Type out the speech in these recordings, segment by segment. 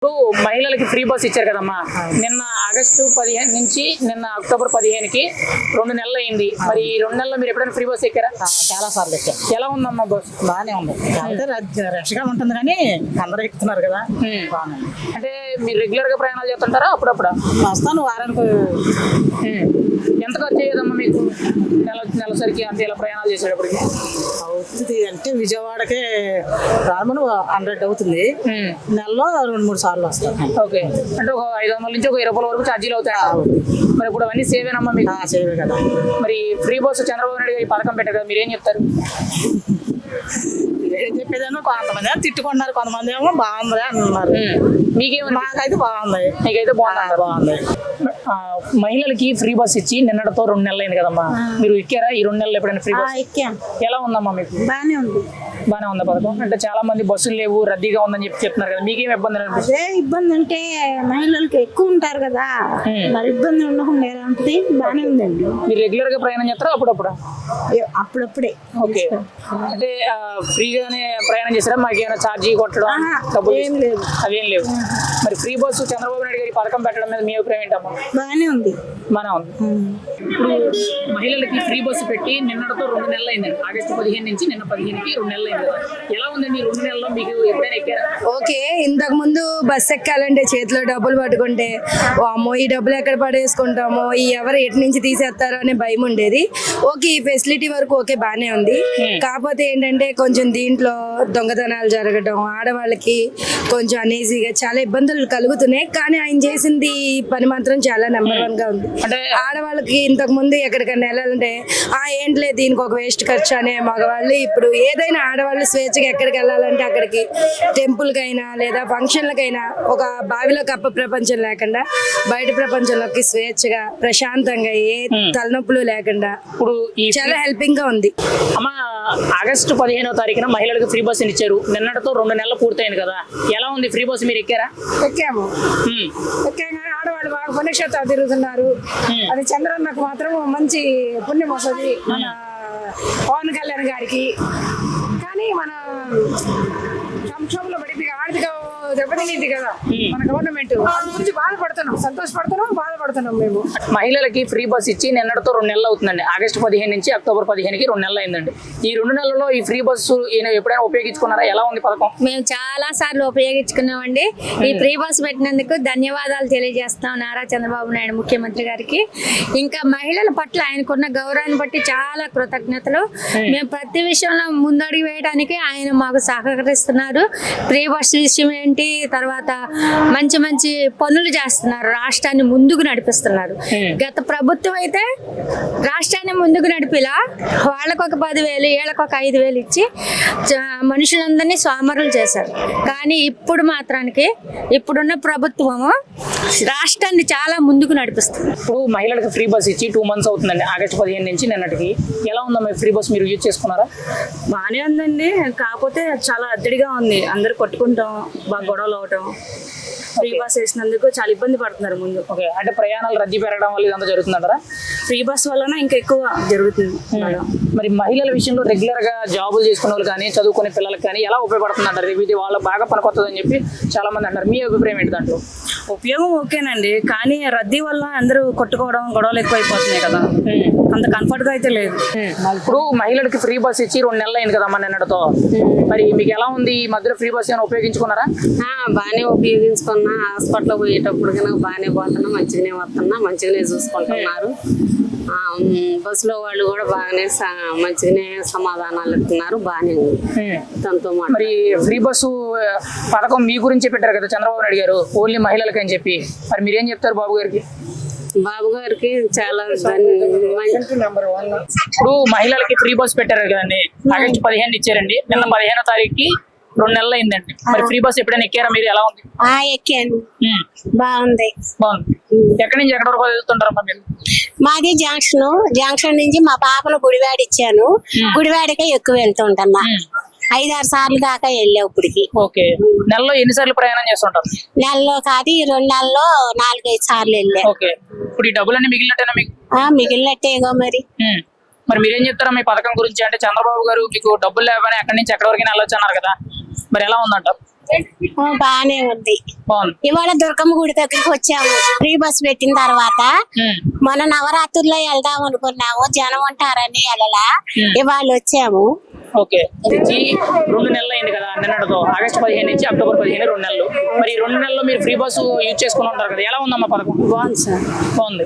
ఇప్పుడు మహిళలకి free bus ఇచ్చారు కదమ్మా. నిన్న ఆగస్టు 15 నుంచి నిన్న అక్టోబర్ 15కి 2 నెలలు అయింది. మరి ఈ 2 నెలల్లో మీరు ఎప్పుడైనా ఫ్రీ బస్ ఎక్కారా? చాలా సార్లు ఎక్కాం. ఎలా ఉందమ్మా బస్? బాగానే ఉంది. అంటే రష్గా ఉంటుంది కానీ అందరూ ఎక్కుతున్నారు కదా. అంటే మీరు రెగ్యులర్ గా ప్రయాణాలు చేస్తుంటారా? అప్పుడప్పుడు వస్తాను వారానికి. ఎంత ఖర్చు అయ్యేదమ్మా మీకు నెలసరికి అంతే ఇలా ప్రయాణాలు చేసేటప్పటికి? అవుతుంది అంటే విజయవాడకే రామను 100 అవుతుంది. నెలలో 2-3 సార్లు వస్తాను. ఓకే, అంటే ఒక 500 నుంచి ఒక 20 రూపాయల వరకు ఛార్జీలు అవుతాయి. మరి ఇప్పుడు అవన్నీ సేవేనమ్మా మీకు? సేవే కదా. మరి ఫ్రీ బస్సు చంద్రబాబు నాయుడు గారు ఈ పథకం పెట్టారు కదా, మీరేం చెప్తారు? ఏం చెప్పేదేమో కొంతమంది ఏమో తిట్టుకుంటున్నారు, కొంతమంది ఏమో బాగుంది అంటున్నారు. మీకేమన్నా? నాకైతే బాగుంది. మీకైతే బాగుంది. మహిళలకి ఫ్రీ బస్ ఇచ్చి నిన్నటితో 2 నెలలు అయింది కదమ్మా. మీరు ఎక్కారా ఈ 2 నెలలు ఎప్పుడైనా ఫ్రీ బస్? ఎలా ఉందమ్మా మీకు? బానే ఉంది. బానే ఉందా పథకం? అంటే చాలా మంది బస్సులు లేవు, రద్దీగా ఉందని చెప్తున్నారు కదా, మీకేం ఇబ్బంది అనిపిస్తుంది? అదే ఇబ్బంది అంటే మహిళలకు ఎక్కువ ఉంటారు కదా, మరి ఇబ్బంది ఉండకుండా ఎలా ఉంటుంది? బానే ఉందండి. మీరు రెగ్యులర్ గా ప్రయాణం చేస్తారా అప్పుడప్పుడు? అప్పుడప్పుడే. ఓకే, అంటే ఫ్రీగానే ప్రయాణం చేస్తారా? మాకు ఏమైనా ఛార్జీ కొట్టడం డబ్బులు ఏం లేదు, అవేం లేవు. మరి ఫ్రీ బస్సు చంద్రబాబు నాయుడు గారి పథకం పెట్టడం మీద మీ అభిప్రాయం ఏంటమ్మా? బానే ఉంది. బానే ఉంది. ఇప్పుడు మహిళలకి ఫ్రీ బస్సు పెట్టి నిన్నటితో 2 నెలలు అయిందండి. ఆగస్టు 15 నుంచి నిన్న 15కి 2 నెలలు అయింది కదా. ఎలా ఉందండి ఈ 2 నెలల్లో? మీకు ఎప్పుడైనా ఎక్కారా? ఓకే, ఇంతకు ముందు బస్ ఎక్కాలంటే చేతిలో డబ్బులు పట్టుకుంటే అమ్మో ఈ డబ్బులు ఎక్కడ పడేసుకుంటామో, ఈ ఎవరు ఎటు నుంచి తీసేస్తారో అనే భయం ఉండేది. ఓకే, ఈ ఫెసిలిటీ వరకు ఓకే బానే ఉంది. కాకపోతే ఏంటంటే కొంచెం దీంట్లో దొంగతనాలు జరగడం, ఆడవాళ్ళకి కొంచెం అనీజీగా చాలా ఇబ్బందులు కలుగుతున్నాయి. కానీ ఆయన చేసింది పని మాత్రం చాలా నెంబర్ 1 గా ఉంది. ఆడవాళ్ళకి ఇంతకు ముందు ఎక్కడికైనా వెళ్ళాలంటే ఏంట్లే దీనికి ఒక వేస్ట్ ఖర్చు అనే మగవాళ్ళు ఇప్పుడు ఏదైనా ఆడవాళ్ళు స్వేచ్ఛగా ఎక్కడికి వెళ్ళాలంటే అక్కడికి, టెంపుల్కైనా లేదా ఫంక్షన్లకైనా ఒక బావిలో కప్ప ప్రపంచం లేకుండా బయట ప్రపంచంలోకి స్వేచ్ఛగా ప్రశాంతంగా ఏ తలనొప్పులు లేకుండా ఇప్పుడు చాలా హెల్పింగ్ గా ఉంది. అమ్మా, ఆగస్టు 15వ తారీఖున మహిళలకు ఫ్రీ బస్ ఇచ్చారు. నిన్నటితో 2 నెలలు పూర్తయింది కదా. ఎలా ఉంది ఫ్రీ బస్? మీరు ఎక్కారా? ఎక్కాము. కానీ ఆడవాళ్ళు బాగా పుణ్యక్షేత్రాలు తిరుగుతున్నారు. అది చంద్రన్నకు మాత్రం మంచి పుణ్యం వస్తుంది, మన పవన్ కళ్యాణ్ గారికి. కానీ మన సంక్షోభంలో పడింది, ఆర్థిక దెబ్బతినింది కదా మన గవర్నమెంట్. దాని గురించి బాధపడుతున్నాం, సంతోషపడుతున్నాం, బాధపడుతున్నాం మేము. మహిళలకి ఫ్రీ బస్ ఇచ్చి నిన్నటితో 2 నెలలు అవుతుందండి. ఆగస్టు 15 నుంచి అక్టోబర్ 15కి 2 నెలలు అయిందండి. ఈ 2 నెలల్లో ఈ ఫ్రీ బస్సు ఎప్పుడైనా ఉపయోగించుకున్నారా? ఎలా ఉంది పథకం? మేము చాలా సార్లు ఉపయోగించుకున్నామండి. ఈ ఫ్రీ బస్ పెట్టినందుకు ధన్యవాదాలు తెలియజేస్తాం నారా చంద్రబాబు నాయుడు ముఖ్యమంత్రి గారికి. ఇంకా మహిళల పట్ల ఆయనకున్న గౌరవాన్ని బట్టి చాలా కృతజ్ఞతలు. మేము ప్రతి విషయంలో ముందడుగు వేయడానికి ఆయన మాకు సహకరిస్తున్నారు. ఫ్రీ బస్ విషయం ఏంటి, తర్వాత మంచి మంచి పనులు చేస్తున్నారు, రాష్ట్రాన్ని ముందుకు నడిపిస్తున్నారు. గత ప్రభుత్వం అయితే రాష్ట్రాన్ని ముందుకు నడిపిలా వాళ్ళకు ఒక 10,000 వీళ్ళకు ఒక 5,000 ఇచ్చి మనుషులందరినీ సోమరులు చేశారు. కానీ ఇప్పుడు మాత్రానికి ఇప్పుడున్న ప్రభుత్వము రాష్ట్రాన్ని చాలా ముందుకు నడిపిస్తుంది. ఇప్పుడు మహిళలకు ఫ్రీ బస్ ఇచ్చి 2 మంత్స్ అవుతుందండి. ఆగస్టు 15 నుంచి నిన్నటికి. ఎలా ఉందమ్మా ఫ్రీ బస్? మీరు యూజ్ చేసుకున్నారా? బాగానే ఉందండి, కాకపోతే చాలా అద్దడిగా ఉంది. అందరు కొట్టుకుంటాం, బాగా గొడవలు అవటం. ఫ్రీ బస్ వేసినందుకు చాలా ఇబ్బంది పడుతున్నారు ముందు. ఓకే, అంటే ప్రయాణాలు రద్దీ పెరగడం వల్ల ఇదంతా జరుగుతుందంటారా? ఫ్రీ బస్ వలన ఇంకా ఎక్కువ జరుగుతుంది. మరి మహిళల విషయంలో రెగ్యులర్ గా జాబులు చేసుకునే వాళ్ళు కానీ చదువుకునే పిల్లలకు కానీ ఎలా ఉపయోగపడుతుంది అంటారు? ఇది వాళ్ళకి బాగా పనికొస్తుందని చెప్పి చాలా మంది అంటారు. మీ అభిప్రాయం ఏంటి దాంట్లో? ఉపయోగం ఓకేనండి, కానీ రద్దీ వల్ల అందరూ కొట్టుకోవడం, గొడవలు ఎక్కువైపోతున్నాయి కదా, అంత కంఫర్ట్ గా అయితే లేదు. ఇప్పుడు మహిళలకి ఫ్రీ బస్ ఇచ్చి 2 నెలలు అయింది కదమ్మా నిన్నటితో. మరి మీకు ఎలా ఉంది? ఈ మధ్యలో ఫ్రీ బస్ ఏమైనా ఉపయోగించుకున్నారా? బాగానే ఉపయోగించుకున్నా. హాస్పిటల్ పోయేటప్పుడు కనుక బాగానే పోతున్నా, మంచిగానే వస్తున్నా, మంచిగానే చూసుకుంటున్నారు. బస్సులో వాళ్ళు కూడా బాగానే మంచిగానే సమాధానాలు ఇస్తున్నారు, బాగానే ఉంది. దాంతో మరి ఫ్రీ బస్సు పథకం మీ గురించి పెట్టారు కదా చంద్రబాబు నాయుడు గారు, ఓన్లీ మహిళలకి అని చెప్పి. మరి మీరేం చెప్తారు బాబు గారికి? బాబు గారికి చాలా ఇప్పుడు మహిళలకి ఫ్రీ బస్ పెట్టారు కదండి. ఆగస్టు 15 ఇచ్చారండి. నిన్న 15వ తారీఖుకి 2 నెలలు అయిందండి. మరి ఫ్రీ బస్ ఎప్పుడైనా ఎక్కారా మీరు? ఎలా ఉంది? ఎక్కాను, బాగుంది. బాగుంది. ఎక్కడి నుంచి ఎక్కడి వరకు వెళ్తుంటారమ్మా మీరు? మాది జంక్షన్ నుంచి మా పాపను గుడివాడ ఇచ్చాను. గుడివాడకే ఎక్కువ వెళ్తుంటా. 5-6 సార్లు దాకా వెళ్ళావు ఇప్పటికి. ఓకే, నెలలో ఎన్నిసార్లు ప్రయాణం చేస్తుంటారు? నెలలో కాదు, 2 నెలల్లో 4-5 సార్లు వెళ్ళా. ఓకే, ఇప్పుడు ఈ డబ్బులన్నీ మిగిలినట్టేనా మీకు? మిగిలినట్టేగో మరి. మరి మీరేం చెప్తారా మీ పథకం గురించి? అంటే చంద్రబాబు గారు మీకు డబ్బులు లేకపోయినా ఎక్కడి నుంచి ఎక్కడి వరకు వెళ్ళొచ్చు అన్నారు కదా, మరి ఎలా ఉందంటారు? బానే ఉంది. బాగుంది. ఇవాళ దుర్గమ్మ గుడి దగ్గరికి వచ్చాము ఫ్రీ బస్ పెట్టిన తర్వాత. మన నవరాత్రుల్లో వెళ్దాం అనుకున్నాము, జనం ఉంటారని వెళ్ళలా. ఇవాళ వచ్చాము. ఓకే. నుంచి 2 నెలలు అయింది కదా నిన్నటితో, ఆగస్టు 15 నుంచి అక్టోబర్ 15 2 నెలలు. మరి 2 నెలల్లో మీరు ఫ్రీ బస్సు యూజ్ చేసుకుని ఉంటారు కదా, ఎలా ఉందమ్మా పథకం? బాగుంది సార్. బాగుంది.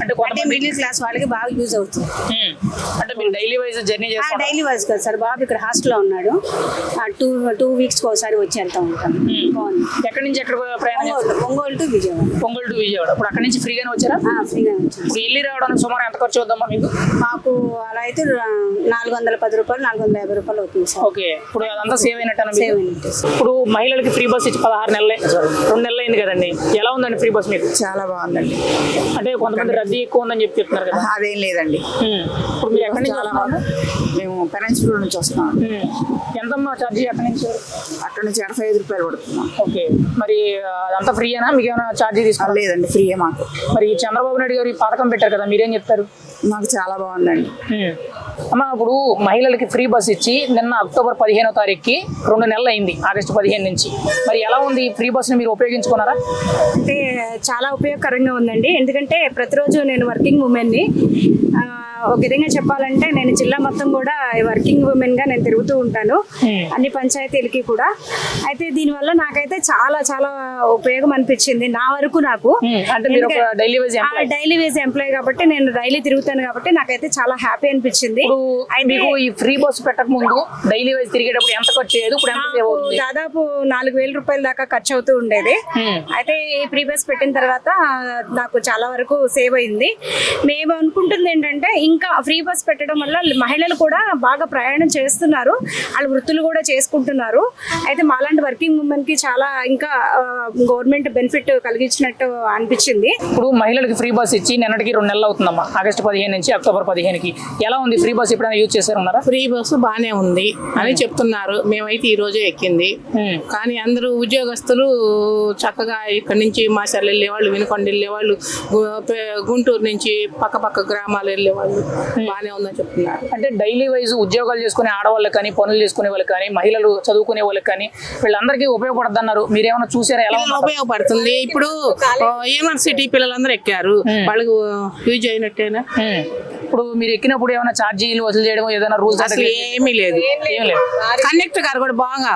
అంటే కొంతమంది మిడిల్ క్లాస్ వాళ్ళకి బాగా యూజ్ అవుతుంది. అంటే మీరు డైలీ వైజ్ జర్నీ చేస్తారు? డైలీ వైజ్ కదా సార్. బాబు ఇక్కడ హాస్టల్లో ఉన్నాడు. 2 వీక్స్ ఒకసారి వచ్చి వెళ్తా ఉంటాం. బాగుంది. ఎక్కడి నుంచి ఎక్కడ ప్రయాణం చేస్తారు? ఒంగోలు టు విజయవాడ. ఒంగోలు టు విజయవాడ. ఇప్పుడు అక్కడి నుంచి ఫ్రీగానే వచ్చారా? ఫ్రీగా వచ్చాం. ఇప్పుడు వెళ్ళి రావడానికి సుమారు ఎంత ఖర్చు అవుద్దమ్మా మీకు? మాకు అలా అయితే 410 రూపాయలు 450 రూపాయలు అవుతుంది సార్. ఓకే. ఇప్పుడు అదంతా సేవ్ అయినట్టు సేవ్ అయినట్టు. ఇప్పుడు మహిళలకి ఫ్రీ బస్ ఇచ్చి 16 నెలలే 2 నెలలు అయింది కదండి, ఎలా ఉందండి ఫ్రీ బస్ మీకు? చాలా బాగుందండి. అంటే కొంతమంది రద్దీ ఎక్కువ ఉందని చెప్తున్నారు కదా. అదేం లేదండి. ఇప్పుడు మీరు ఎక్కడి నుంచి వస్తున్నారు? మేము పెనంచిపూర్ నుంచి వస్తున్నాం. ఎంతమ్మా ఛార్జీ అక్కడి నుంచి? అక్కడ నుంచి 85 రూపాయలు పడుతున్నాం. ఓకే. మరి అదంతా ఫ్రీయేనా, మీకు ఏమైనా ఛార్జీ తీసుకోవాలి? లేదండి, ఫ్రీయే మాకు. మరి చంద్రబాబు నాయుడు గారు ఈ పథకం పెట్టారు కదా, మీరేం చెప్తారు? మాకు చాలా బాగుందండి. అమ్మ, ఇప్పుడు మహిళలకి ఫ్రీ బస్ ఇచ్చి నిన్న అక్టోబర్ 15వ తారీఖుకి 2 నెలలు అయింది, ఆగస్టు 15 నుంచి. మరి ఎలా ఉంది ఈ ఫ్రీ బస్ని, మీరు ఉపయోగించుకున్నారా? అంటే చాలా ఉపయోగకరంగా ఉందండి. ఎందుకంటే ప్రతిరోజు నేను వర్కింగ్ ఉమెన్ని. ఒక విధంగా చెప్పాలంటే నేను జిల్లా మొత్తం కూడా వర్కింగ్ ఉమెన్ గా నేను తిరుగుతూ ఉంటాను, అన్ని పంచాయతీలకి కూడా. అయితే దీనివల్ల నాకైతే చాలా చాలా ఉపయోగం అనిపించింది నా వరకు. నాకు డైలీ వేజ్ ఎంప్లాయ్ కాబట్టి నేను డైలీ తిరుగుతాను కాబట్టి నాకైతే చాలా హ్యాపీ అనిపించింది. మీకు ఈ ఫ్రీ బస్ పెట్టక ముందు డైలీ వైజ్ తిరిగేటప్పుడు ఎంత ఖర్చు అయ్యేది? ఇప్పుడు ఎంత సేవ్ అవుతుంది? దాదాపు 4,000 రూపాయల దాకా ఖర్చు అవుతూ ఉండేది. అయితే ఈ ఫ్రీ బస్ పెట్టిన తర్వాత నాకు చాలా వరకు సేవ్ అయింది. మేము అనుకుంటుంది ఏంటంటే ఇంకా ఫ్రీ బస్ పెట్టడం వల్ల మహిళలు కూడా బాగా ప్రయాణం చేస్తున్నారు, వాళ్ళ వృత్తులు కూడా చేసుకుంటున్నారు. అయితే మాలాంటి వర్కింగ్ ఉమెన్ కి చాలా ఇంకా గవర్నమెంట్ బెనిఫిట్ కలిగించినట్టు అనిపించింది. ఇప్పుడు మహిళలకి ఫ్రీ బస్ ఇచ్చి నిన్నటికి 2 నెలలు అవుతుందమ్మా, ఆగస్టు 15 నుంచి అక్టోబర్ 15కి. ఎలా ఉంది ఫ్రీ బస్? ఎప్పుడైనా యూజ్ చేశారున్నారా? ఫ్రీ బస్సు బాగానే ఉంది అని చెప్తున్నారు. మేమైతే ఈ రోజే ఎక్కింది. కానీ అందరూ ఉద్యోగస్తులు చక్కగా ఇక్కడ నుంచి మాసాలు వెళ్ళేవాళ్ళు, వినుకొండ వెళ్ళేవాళ్ళు, గుంటూరు నుంచి పక్క గ్రామాలు వెళ్ళేవాళ్ళు బాగానే ఉందని చెప్తున్నారు. అంటే డైలీ వైజ్ ఉద్యోగాలు చేసుకునే ఆడవాళ్ళకి కానీ, పనులు చేసుకునే వాళ్ళకి కానీ, మహిళలు చదువుకునే వాళ్ళకి కానీ వీళ్ళందరికీ ఉపయోగపడుతుంది అన్నారు. మీరేమైనా చూసారా? ఎలా ఉపయోగపడుతుంది? ఇప్పుడు యూనివర్సిటీ పిల్లలందరూ ఎక్కారు, వాళ్ళకి యూజ్ అయినట్టేనా? ఇప్పుడు మీరు ఎక్కినప్పుడు ఏమైనా ఛార్జీలు వసూలు చేయడం, ఏదైనా రూల్స్? అసలు ఏమీ లేదు. కండక్టర్ గారు కూడా బాగా.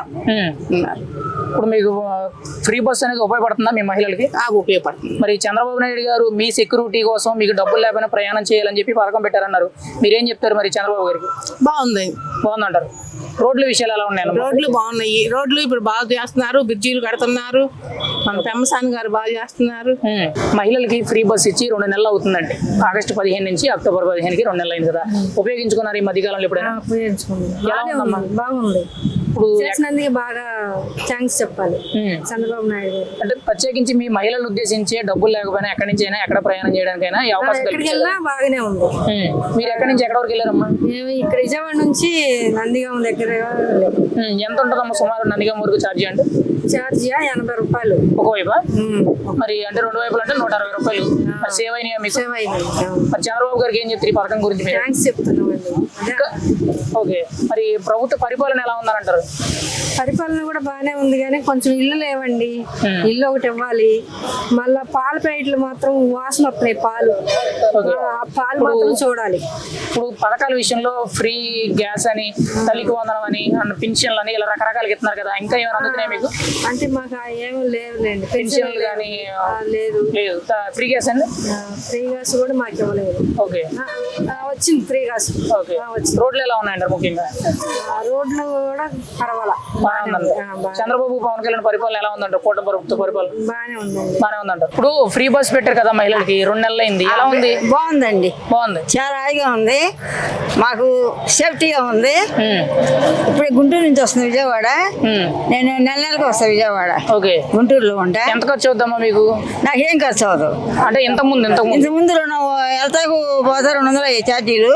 ఇప్పుడు మీకు ఫ్రీ బస్ అనేది ఉపయోగపడుతుందా మీ మహిళలకి? ఉపయోగపడుతుంది. మరి చంద్రబాబు నాయుడు గారు మీ సెక్యూరిటీ కోసం మీకు డబ్బులు లేకపోయినా ప్రయాణం చేయాలని చెప్పి పథకం పెట్టారన్నారు, మీరేం చెప్తారు మరి చంద్రబాబు గారికి? బాగుందంటారు. రోడ్ల విషయాలు ఎలా ఉన్నాయి? రోడ్లు బాగున్నాయి. రోడ్లు ఇప్పుడు బాగా చేస్తున్నారు, బ్రిడ్జీలు కడుతున్నారు, మన పెమ్మసాని గారు బాగా చేస్తున్నారు. మహిళలకి ఫ్రీ బస్ ఇచ్చి 2 నెలలు అవుతుందండి, ఆగస్టు 15 నుంచి అక్టోబర్ 15కి 2 నెలలు అయింది కదా. ఉపయోగించుకున్నారు ఈ మధ్యకాలంలో ఎప్పుడైనా? బాగుంది. ఇప్పుడు చేసినందుకు బాగా థ్యాంక్స్ చెప్పాలి చంద్రబాబు నాయుడు గారు. అంటే ప్రత్యేకించి మీ మహిళలను ఉద్దేశించి డబ్బులు లేకపోయినా ఎక్కడి నుంచి అయినా ఎక్కడ ప్రయాణం చేయడానికైనా అవకాశం బాగానే ఉంది. మీరు ఎక్కడి నుంచి ఎక్కడ వరకు వెళ్ళారమ్మా? ఇక్కడ విజయవాడ నుంచి నందిగామ దగ్గర. ఎంత ఉంటుందమ్మా సుమారు నందిగామ వరకు ఛార్జీ? అంటే ఛార్జీ 80 రూపాయలు ఒకవైపా. మరి అంటే 2 వైపులు అంటే 160 రూపాయలు సేవ్ అయినాయా మీకు? మరి చంద్రబాబు గారికి ఏం చెప్తారు ఈ పథకం గురించి? థ్యాంక్స్ చెప్తున్నామండి. ఓకే. మరి ప్రభుత్వ పరిపాలన ఎలా ఉందని అంటారు? పరిపాలన కూడా బాగానే ఉంది, కానీ కొంచెం ఇల్లు లేవండి. ఇల్లు ఒకటి ఇవ్వాలి. మళ్ళా పాల ప్యాకెట్లు మాత్రం వాసన వస్తున్నాయి. పాలు మాత్రం చూడాలి. ఇప్పుడు పథకాల విషయంలో ఫ్రీ గ్యాస్ అని, తల్లికి వందనం అని, పింఛన్లు అని ఇలా రకరకాలుగా ఇస్తున్నారు కదా, ఇంకా ఏమైనా అందుతున్నాయి మీకు? అంటే మాకు ఏమీ లేవులేండి. పెన్షన్లు కానీ లేదు. ఫ్రీ గ్యాస్ అండి? ఫ్రీ గ్యాస్ కూడా మాకు ఇవ్వలేదు. ఓకే. వచ్చింది ఫ్రీ గ్యాస్. ఓకే. రోడ్లు ఎలా ఉన్నాయండి ముఖ్యంగా? రోడ్లు కూడా పర్వాలా బాగానే ఉందండి. చంద్రబాబు పవన్ కళ్యాణ్ పరిపాలన ఎలా ఉందంటారు? కూటమి ప్రభుత్వ పరిపాలన బాగానే ఉందండి. బాగానే ఉందంటారు. ఇప్పుడు ఫ్రీ బస్ పెట్టారు కదా మహిళలకి, 2 నెలలు అయింది, ఎలా ఉంది? బాగుందండి. బాగుంది. చాలా హాయిగా ఉంది, మాకు సేఫ్టీగా ఉంది. ఇప్పుడు గుంటూరు నుంచి వస్తుంది విజయవాడ. నేను నెలకు వస్తాను విజయవాడ. ఓకే. గుంటూరులో ఉంటా. ఎంత ఖర్చు అవుతామా మీకు? నాకేం ఖర్చు అవ్వదు. అంటే ఇంత ముందు వెళ్తాకు పోతే 200 ఛార్జీలు.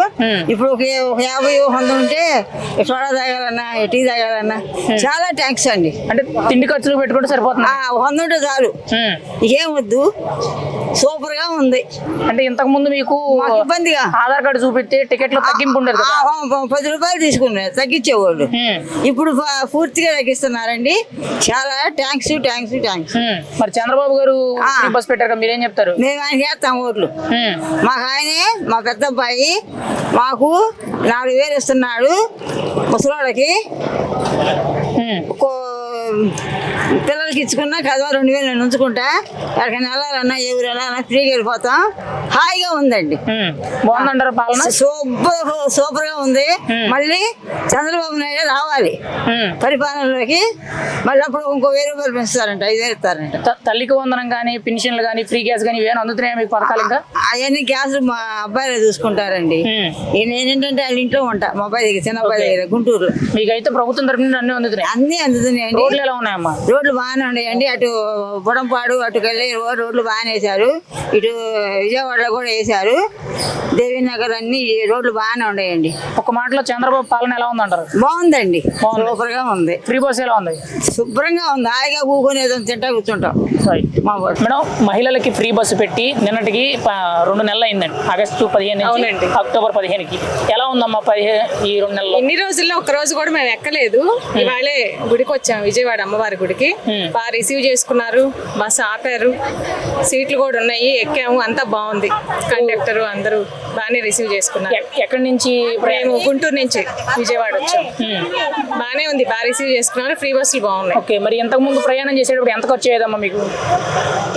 ఇప్పుడు ఒక 50-100 ఉంటే సోడా తాగాలన్నా, టీ తాగాలన్నా. చాలా థ్యాంక్స్ అండి. అంటే తిండి ఖర్చులు పెట్టుకుంటే సరిపోతుంది. 100 ఉంటే చాలు, ఏం వద్దు. సూపర్ గా ఉంది. అంటే ఇంతకు ముందు మీకు మాకు ఇబ్బందిగా ఆధార్ కార్డు చూపిస్తే టికెట్లో తగ్గింపు ఉండదు కదా. 10 రూపాయలు తీసుకున్నారు, తగ్గించేవాళ్ళు. ఇప్పుడు పూర్తిగా తగ్గిస్తున్నారండి. చాలా థ్యాంక్స్. మరి చంద్రబాబు గారు ఫ్రీ బస్ పెట్టారు కదా, మీరేం చెప్తారు? మేము ఆయన చేస్తాం ఓట్లు. మాకు ఆయనే, మా పెద్ద అబ్బాయి మాకు 4,000 ఇస్తున్నాడు ముసలోళ్ళకి. పిల్లలకి ఇచ్చుకున్నా కదా 2,000 నేను ఉంచుకుంటా. ఎక్కడికైనా వెళ్ళాలన్నా ఏ ఊరు వెళ్ళాలన్నా ఫ్రీగా వెళ్ళిపోతాం. హాయిగా ఉందండి. బాగుందంటారా పాలన? సూపర్ గా ఉంది. మళ్ళీ చంద్రబాబు నాయుడు రావాలి పరిపాలనలోకి. మళ్ళీ అప్పుడు ఇంకో 1,000 రూపాయలు పెంచుతారంట, 5,000 ఇస్తారంట. తల్లికి వందనం కానీ, పెన్షన్లు కానీ, ఫ్రీ గ్యాస్ కానీ ఇవేనా అందుతున్నాయా మీకు పథకాలు? ఇంకా అవన్నీ గ్యాస్ మా అబ్బాయిలు చూసుకుంటారండి. నేనేంటంటే వాళ్ళ ఇంట్లో ఉంటా, మా అబ్బాయి దగ్గర, చిన్న అబ్బాయి దగ్గర, గుంటూరు. మీకైతే ప్రభుత్వం తరఫున అన్ని అందుతున్నాయి? అన్ని అందుతున్నాయండి. రోడ్లు ఎలా ఉన్నాయమ్మా? రోడ్లు బాగానే ఉన్నాయండి. అటు బుడంపాడు అటుకెళ్ళి రోడ్లు బాగానే వేశారు. ఇటు విజయవాడలో కూడా వేశారు. దేవీనగర్ అన్ని రోడ్లు బాగానే ఉన్నాయండి. ఒక మాటలో చంద్రబాబు పాలన ఎలా ఉందంటారు? బాగుందండి, సూపర్ గా ఉంది. ఫ్రీ బస్ ఎలా ఉంది? శుభ్రంగా ఉంది. హాయిగా కూకొని ఏదో తింటా కూర్చుంటాం. మేడం, మహిళలకి ఫ్రీ బస్సు పెట్టి నిన్నటికి 2 నెలలు అయిందండి. ఆగస్టు 15 నుంచి అక్టోబర్ 15కి. ఎలా ఉందమ్మా ఈ 2 నెలలు? ఇన్ని రోజుల్లో ఒక్క రోజు కూడా మేము ఎక్కలేదు. ఇవాళే గుడికి వచ్చాం, విజయవాడ అమ్మవారి గుడికి. బాగా రిసీవ్ చేసుకున్నారు, బస్సు ఆపారు, సీట్లు కూడా ఉన్నాయి, ఎక్కాము, అంతా బాగుంది. కండక్టర్ అందరూ బాగానే రిసీవ్ చేసుకున్నారు. ఎక్కడి నుంచి? మేము గుంటూరు నుంచి విజయవాడ వచ్చాం. బాగానే ఉంది, బాగా రిసీవ్ చేసుకున్నారు. ఫ్రీ బస్సులు బాగున్నాయి. ఓకే, మరి ఇంతకు ముందు ప్రయాణం చేసేటప్పుడు ఎంత ఖర్చు అయ్యేదమ్మా మీకు?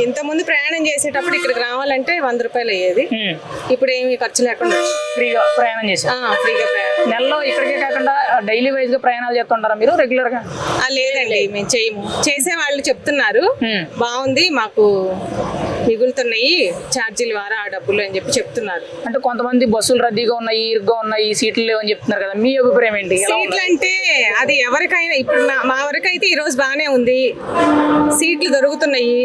ఇంత ముందు ప్రయాణం చేసేటప్పుడు ఇక్కడికి రావాలంటే 100 రూపాయలు అయ్యేది. ఇప్పుడు ఏమి ఖర్చు లేకుండా ఫ్రీగా ప్రయాణం చేశారు. ఫ్రీగా ప్రయాణం. నెలలో ఇక్కడికే కాకుండా డైలీ వైజ్ గా ప్రయాణాలు చేస్తుంటారా మీరు రెగ్యులర్ గా? లేదండి, మేము చేయము. చేసే వాళ్ళు చెప్తున్నారు బాగుంది, మాకు మిగులుతున్నాయి ఛార్జీల ద్వారా ఆ డబ్బులు అని చెప్పి చెప్తున్నారు. అంటే కొంతమంది బస్సులు రద్దీగా ఉన్నాయి, ఇరుగ్గా ఉన్నాయి, సీట్లు లేవు అని చెప్తున్నారు కదా, మీ అభిప్రాయం ఏంటి? సీట్లు అంటే అది ఎవరికైనా, ఇప్పుడు మా వరకైతే ఈ రోజు బాగానే ఉంది, సీట్లు దొరుకుతున్నాయి.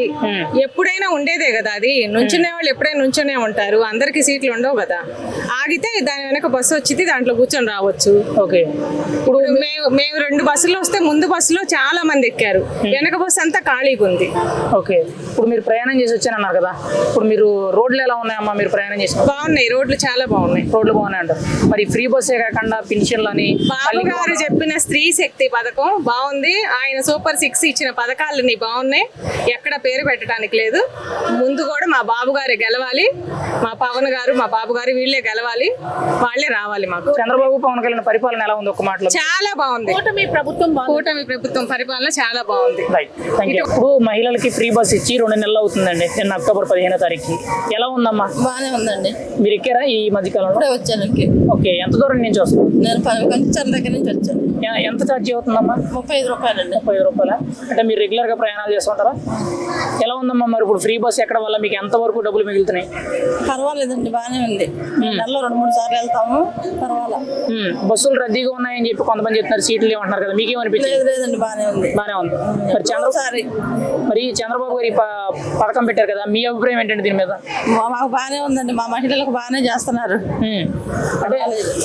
ఎప్పుడైనా ఉండేదే కదా, అది నుంచునే వాళ్ళు ఎప్పుడైనా నుంచునే ఉంటారు. అందరికి సీట్లు ఉండవు కదా. ఆగితే దాని వెనక బస్సు వచ్చింది, దాంట్లో కూర్చొని రావచ్చు. ఓకే, ఇప్పుడు మేము 2 బస్సులు వస్తే ముందు బస్సులో చాలా మంది ఎక్కారు, వెనక బస్సు అంతా ఖాళీగా ఉంది. ఓకే, ఇప్పుడు మీరు ప్రయాణం చేసి వచ్చానన్నారు కదా, ఇప్పుడు మీరు రోడ్లు ఎలా ఉన్నాయమ్మా? మీరు ప్రయాణం చేసి? బాగున్నాయి, రోడ్లు చాలా బాగున్నాయి. రోడ్లు బాగున్నాయి అంటారు. మరి ఫ్రీ బస్సే కాకుండా పెన్షన్లు అని బాబు గారు చెప్పిన స్త్రీ శక్తి పథకం బాగుంది. ఆయన సూపర్ 6 ఇచ్చిన పథకాలని బాగున్నాయి, ఎక్కడ పేరు పెట్టడానికి లేదు. ముందు కూడా మా బాబు గారే గెలవాలి, మా పవన్ గారు, మా బాబు గారు వీళ్ళే గెలవాలి, వాళ్ళే రావాలి మాకు. చంద్రబాబు పవన్ కళ్యాణ్ పరిపాలన ఎలా ఉంది? ఒక మాటలో చాలా బాగుంది. కూటమి ప్రభుత్వం పరిపాలన చాలా బాగుంది. ఇప్పుడు మహిళలకి ఫ్రీ బస్ ఇచ్చి 2 నెలలు అవుతుందండి. నిన్న అక్టోబర్ 15వ తారీఖు. ఎలా ఉందమ్మా? బాగానే ఉందండి. మీరు ఎక్కారా ఈ మధ్య కాలంలో? వచ్చాను. ఓకే, ఎంత దూరం నుంచి వస్తారు? నేను కంచర్ దగ్గర నుంచి వచ్చాను. ఎంత ఛార్జ్ అవుతుందమ్మా? 35 రూపాయలండి. 35 రూపాయలా? అంటే మీరు రెగ్యులర్ గా ప్రయాణాలు చేస్తుంటారా? ఎలా ఉందమ్మా మరి ఇప్పుడు ఫ్రీ బస్ ఎక్కడం వల్ల మీకు ఎంత వరకు డబ్బులు మిగులుతున్నాయి? పర్వాలేదండి, బాగానే ఉంది. నెలలో 2-3 సార్లు వెళ్తాము, పర్వాలా. బస్సులు రద్దీగా ఉన్నాయని చెప్పి కొంతమంది చెప్తున్నారు, సీట్లు లేవంటున్నారు కదా, మీకేమనిపించింది? లేదండి, బాగానే ఉంది. బాగానే ఉంది. మరి చంద్రబాబు గారు ఈ పథకం పెట్టారు కదా, మీ అభిప్రాయం ఏంటంటే దీని మీద? మాకు బాగానే ఉందండి, మా మహిళలకు బాగానే చేస్తున్నారు. అంటే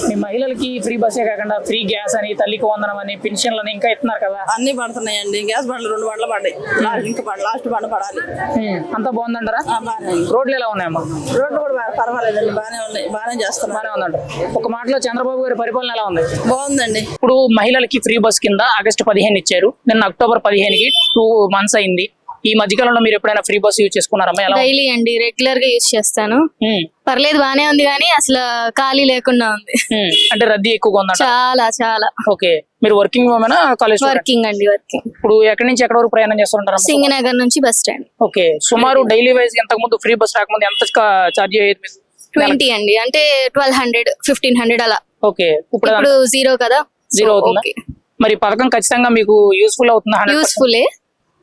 మీ మహిళలకి ఫ్రీ బస్సే కాకుండా ఫ్రీ గ్యాస్ అని, తల్లికి వందనం అని, పెన్షన్లు అని ఇంకా ఇస్తున్నారు కదా? అన్ని పడుతున్నాయండి. గ్యాస్ బండ్లు 2 బండ్లు పడ్డాయి, ఇంకా లాస్ట్ బండ్ పడాలి. అంతా బాగుందంటారా? బాగానే. రోడ్లు ఎలా ఉన్నాయమ్మా? రోడ్లు కూడా పర్వాలేదండి, బాగానే ఉన్నాయి, బాగానే చేస్తున్నారు. బాగానే ఉందంటారు. ఒక మాటలో చంద్రబాబు గారి పరిపాలన ఎలా ఉంది? బాగుందండి. ఇప్పుడు మహిళలకి ఫ్రీ బస్ కింద ఆగస్టు 15 ఇచ్చారు. నిన్న అక్టోబర్ 15కి 2 months అయింది. ఈ మధ్యకాలంలో మీరు ఎప్పుడైనా ఫ్రీ బస్ యూజ్ చేసుకున్నారమ్మా? డైలీ అండి, రెగ్యులర్ గా యూజ్ చేస్తాను. పర్లేదు, బానే ఉంది, కానీ అసలు ఖాళీ లేకుండా ఉంది. అంటే రద్దీ ఎక్కువగా ఉందా? చాలా చాలా. ఓకే, మీరు వర్కింగ్ ఉమెన్, కాలేజ్? వర్కింగ్ అండి, వర్కింగ్. ఇప్పుడు ఎక్కడి నుంచి ఎక్కడ వరకు ప్రయాణం చేస్తుంటారు? సింగనగర్ నుంచి బస్ స్టాండ్. ఓకే, సుమారు డైలీ వైజ్ ఇంతకు ముందు ఫ్రీ బస్ రాకముందు ఎంత ఛార్జ్ అయ్యేది మీకు? 20 అండి, అంటే 1200, 1500 అలా. ఓకే, ఇప్పుడు 0 కదా, 0 అవుతుందా? మరి పథకం ఖచ్చితంగా మీకు యూస్ఫుల్ అవుతుందా? యూస్ఫుల్లే,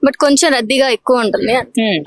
బట్ కొంచెం రద్దీగా ఎక్కువ ఉంటుంది.